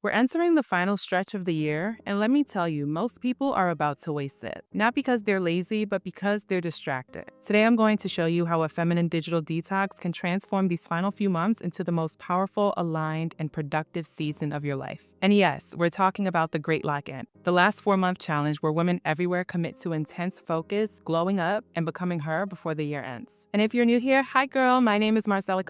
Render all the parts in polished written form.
We're entering the final stretch of the year, and let me tell you, most people are about to waste it. Not because they're lazy, but because they're distracted. Today, I'm going to show you how a feminine digital detox can transform these final few months into the most powerful, aligned, and productive season of your life. And yes, we're talking about the Great Lock-In, the last 4-month challenge where women everywhere commit to intense focus, glowing up, and becoming her before the year ends. And if you're new here, hi girl, my name is Marsella,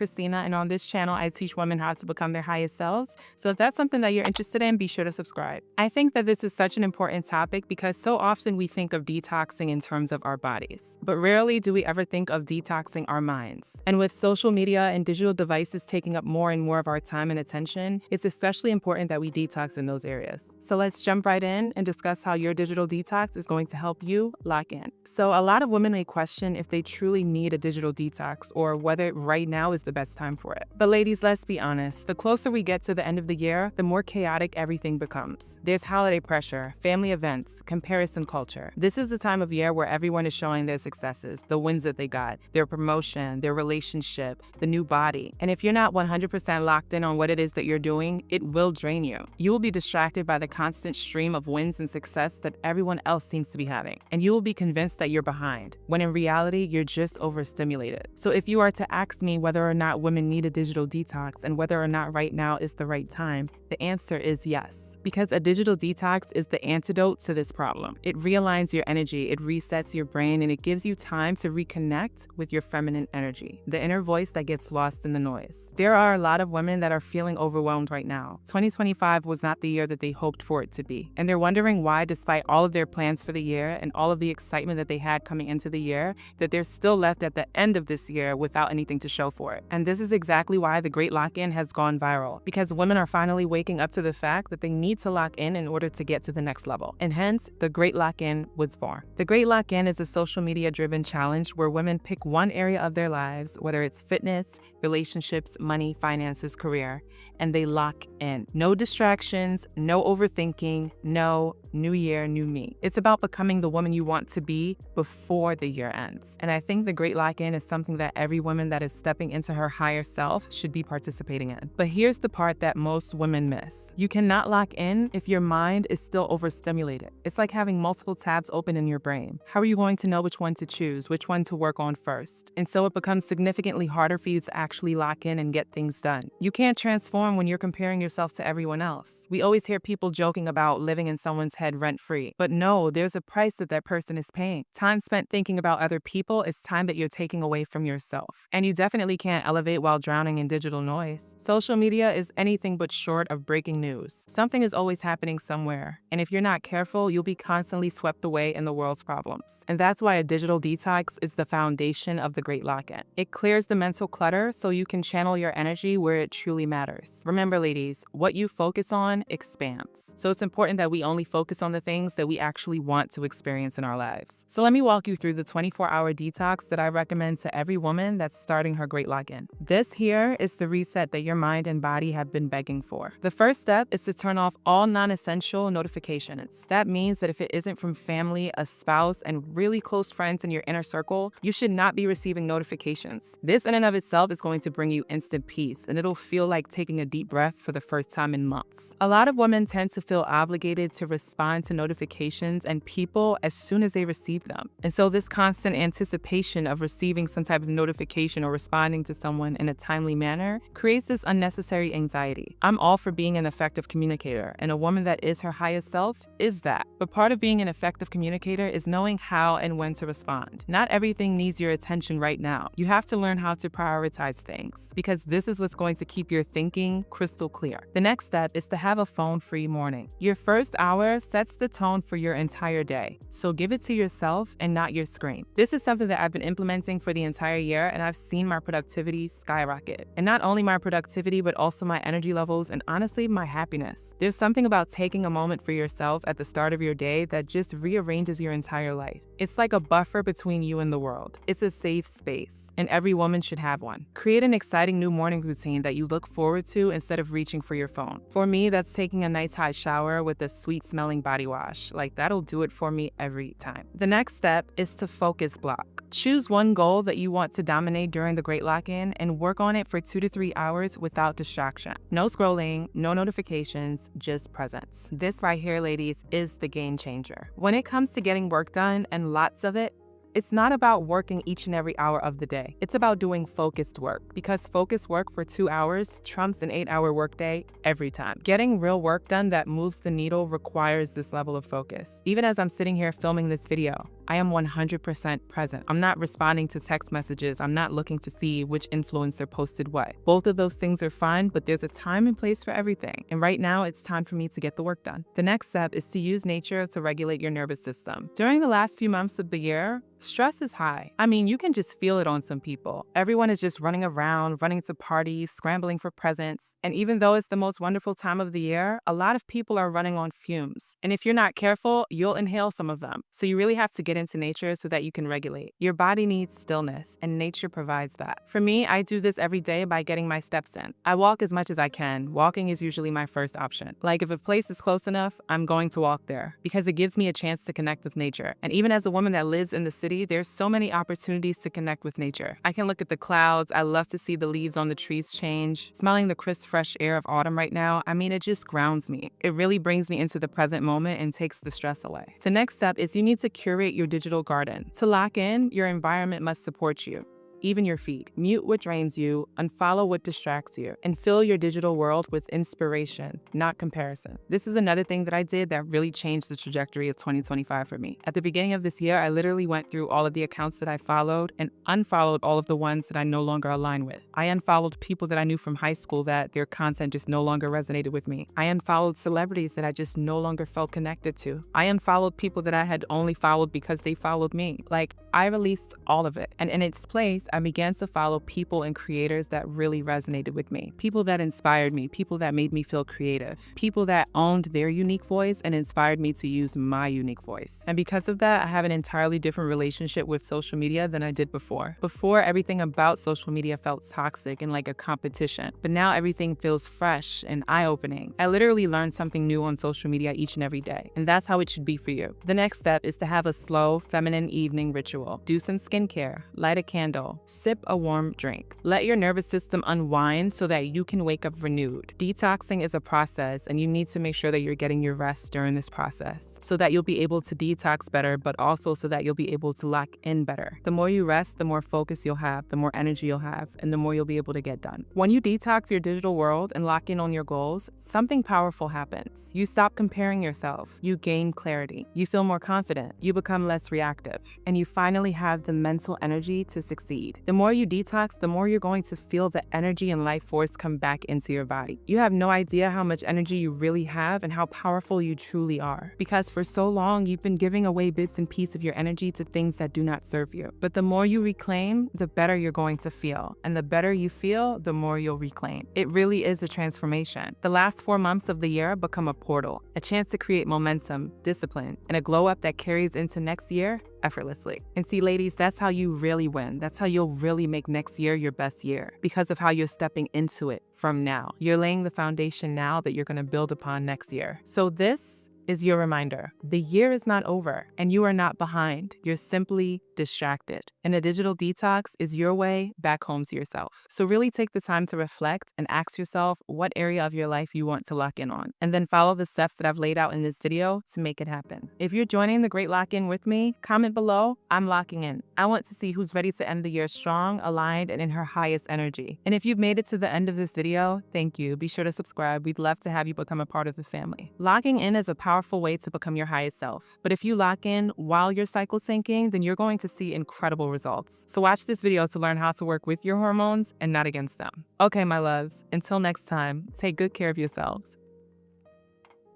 and on this channel, I teach women how to become their highest selves. So if that's something that you're interested in, be sure to subscribe. I think that this is such an important topic because so often we think of detoxing in terms of our bodies, but rarely do we ever think of detoxing our minds. And with social media and digital devices taking up more and more of our time and attention, it's especially important that we detox in those areas. So let's jump right in and discuss how your digital detox is going to help you lock in. So a lot of women may question if they truly need a digital detox or whether right now is the best time for it. But ladies, let's be honest, the closer we get to the end of the year, the more chaotic everything becomes. There's holiday pressure, family events, comparison culture. This is the time of year where everyone is showing their successes, the wins that they got, their promotion, their relationship, the new body. And if you're not 100% locked in on what it is that you're doing, it will drain you. You will be distracted by the constant stream of wins and success that everyone else seems to be having. And you will be convinced that you're behind, when in reality, you're just overstimulated. So if you are to ask me whether or not women need a digital detox and whether or not right now is the right time, the answer is yes, because a digital detox is the antidote to this problem. It realigns your energy, it resets your brain, and it gives you time to reconnect with your feminine energy, the inner voice that gets lost in the noise. There are a lot of women that are feeling overwhelmed right now. 2025 was not the year that they hoped for it to be, and they're wondering why, despite all of their plans for the year and all of the excitement that they had coming into the year, that they're still left at the end of this year without anything to show for it. And this is exactly why the Great Lock-In has gone viral, because women are finally waking up to the fact that they need to lock in order to get to the next level. And hence, the Great Lock-In was born. The Great Lock-In is a social media-driven challenge where women pick one area of their lives, whether it's fitness, relationships, money, finances, career, and they lock in. No distractions, no overthinking, no new year, new me. It's about becoming the woman you want to be before the year ends. And I think the Great Lock-In is something that every woman that is stepping into her higher self should be participating in. But here's the part that most women miss. You cannot lock in if your mind is still overstimulated. It's like having multiple tabs open in your brain. How are you going to know which one to choose, which one to work on first? And so it becomes significantly harder for you to actually lock in and get things done. You can't transform when you're comparing yourself to everyone else. We always hear people joking about living in someone's head rent-free. But no, there's a price that that person is paying. Time spent thinking about other people is time that you're taking away from yourself. And you definitely can't elevate while drowning in digital noise. Social media is anything but short of breaking news. Something is always happening somewhere. And if you're not careful, you'll be constantly swept away in the world's problems. And that's why a digital detox is the foundation of the Great Lock-In. It clears the mental clutter so you can channel your energy where it truly matters. Remember, ladies, what you focus on expands. So it's important that we only focus on the things that we actually want to experience in our lives. So let me walk you through the 24-hour detox that I recommend to every woman that's starting her Great Lock-In. This here is the reset that your mind and body have been begging for. The first step is to turn off all non-essential notifications. That means that if it isn't from family, a spouse, and really close friends in your inner circle, you should not be receiving notifications. This in and of itself is going to bring you instant peace, and it'll feel like taking a deep breath for the first time in months. A lot of women tend to feel obligated to respond to notifications and people as soon as they receive them. And so this constant anticipation of receiving some type of notification or responding to someone in a timely manner creates this unnecessary anxiety. I'm all for being an effective communicator, and a woman that is her highest self is that. But part of being an effective communicator is knowing how and when to respond. Not everything needs your attention right now. You have to learn how to prioritize things, because this is what's going to keep your thinking crystal clear. The next step is to have a phone-free morning. Your first hour sets the tone for your entire day, so give it to yourself and not your screen. This is something that I've been implementing for the entire year, and I've seen my productivity skyrocket. And not only my productivity, but also my energy levels and honestly, my happiness. There's something about taking a moment for yourself at the start of your day that just rearranges your entire life. It's like a buffer between you and the world. It's a safe space, and every woman should have one. Create an exciting new morning routine that you look forward to instead of reaching for your phone. For me, that's taking a nice hot shower with a sweet-smelling body wash. Like, that'll do it for me every time. The next step is to focus block. Choose one goal that you want to dominate during the Great Lock-In and work on it for 2 to 3 hours without distraction. No scrolling, no notifications, just presence. This right here, ladies, is the game changer. When it comes to getting work done, and lots of it, it's not about working each and every hour of the day. It's about doing focused work, because focused work for 2 hours trumps an 8-hour workday every time. Getting real work done that moves the needle requires this level of focus. Even as I'm sitting here filming this video, I am 100% present. I'm not responding to text messages. I'm not looking to see which influencer posted what. Both of those things are fine, but there's a time and place for everything. And right now, it's time for me to get the work done. The next step is to use nature to regulate your nervous system. During the last few months of the year, stress is high. I mean, you can just feel it on some people. Everyone is just running around, running to parties, scrambling for presents. And even though it's the most wonderful time of the year, a lot of people are running on fumes. And if you're not careful, you'll inhale some of them. So you really have to get into nature so that you can regulate. Your body needs stillness, and nature provides that. For me, I do this every day by getting my steps in. I walk as much as I can. Walking is usually my first option. Like, if a place is close enough, I'm going to walk there because it gives me a chance to connect with nature. And even as a woman that lives in the city, there's so many opportunities to connect with nature. I can look at the clouds. I love to see the leaves on the trees change. Smelling the crisp, fresh air of autumn right now, I mean, it just grounds me. It really brings me into the present moment and takes the stress away. The next step is you need to curate your digital garden. To lock in, your environment must support you. Even your feed. Mute what drains you, unfollow what distracts you, and fill your digital world with inspiration, not comparison. This is another thing that I did that really changed the trajectory of 2025 for me. At the beginning of this year, I literally went through all of the accounts that I followed and unfollowed all of the ones that I no longer align with. I unfollowed people that I knew from high school that their content just no longer resonated with me. I unfollowed celebrities that I just no longer felt connected to. I unfollowed people that I had only followed because they followed me. Like, I released all of it. And in its place, I began to follow people and creators that really resonated with me. People that inspired me, people that made me feel creative, people that owned their unique voice and inspired me to use my unique voice. And because of that, I have an entirely different relationship with social media than I did before. Before, everything about social media felt toxic and like a competition. But now everything feels fresh and eye-opening. I literally learn something new on social media each and every day. And that's how it should be for you. The next step is to have a slow, feminine evening ritual. Do some skincare, light a candle, sip a warm drink. Let your nervous system unwind so that you can wake up renewed. Detoxing is a process, and you need to make sure that you're getting your rest during this process so that you'll be able to detox better, but also so that you'll be able to lock in better. The more you rest, the more focus you'll have, the more energy you'll have, and the more you'll be able to get done. When you detox your digital world and lock in on your goals, something powerful happens. You stop comparing yourself. You gain clarity. You feel more confident. You become less reactive. And you finally have the mental energy to succeed. The more you detox, the more you're going to feel the energy and life force come back into your body. You have no idea how much energy you really have and how powerful you truly are. Because for so long, you've been giving away bits and pieces of your energy to things that do not serve you. But the more you reclaim, the better you're going to feel. And the better you feel, the more you'll reclaim. It really is a transformation. The last 4 months of the year become a portal, a chance to create momentum, discipline, and a glow up that carries into next year effortlessly. And see, ladies, that's how you really win. That's how you'll really make next year your best year, because of how you're stepping into it from now. You're laying the foundation now that you're going to build upon next year. So this is your reminder. The year is not over, and you are not behind. You're simply distracted. And a digital detox is your way back home to yourself. So really take the time to reflect and ask yourself what area of your life you want to lock in on, and then follow the steps that I've laid out in this video to make it happen. If you're joining the Great Lock-In with me, comment below, I'm locking in. I want to see who's ready to end the year strong, aligned, and in her highest energy. And if you've made it to the end of this video, thank you. Be sure to subscribe. We'd love to have you become a part of the family. Locking in is a powerful way to become your highest self. But if you lock in while you're cycle syncing, then you're going to see incredible results. So watch this video to learn how to work with your hormones and not against them. Okay, my loves, until next time, take good care of yourselves.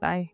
Bye.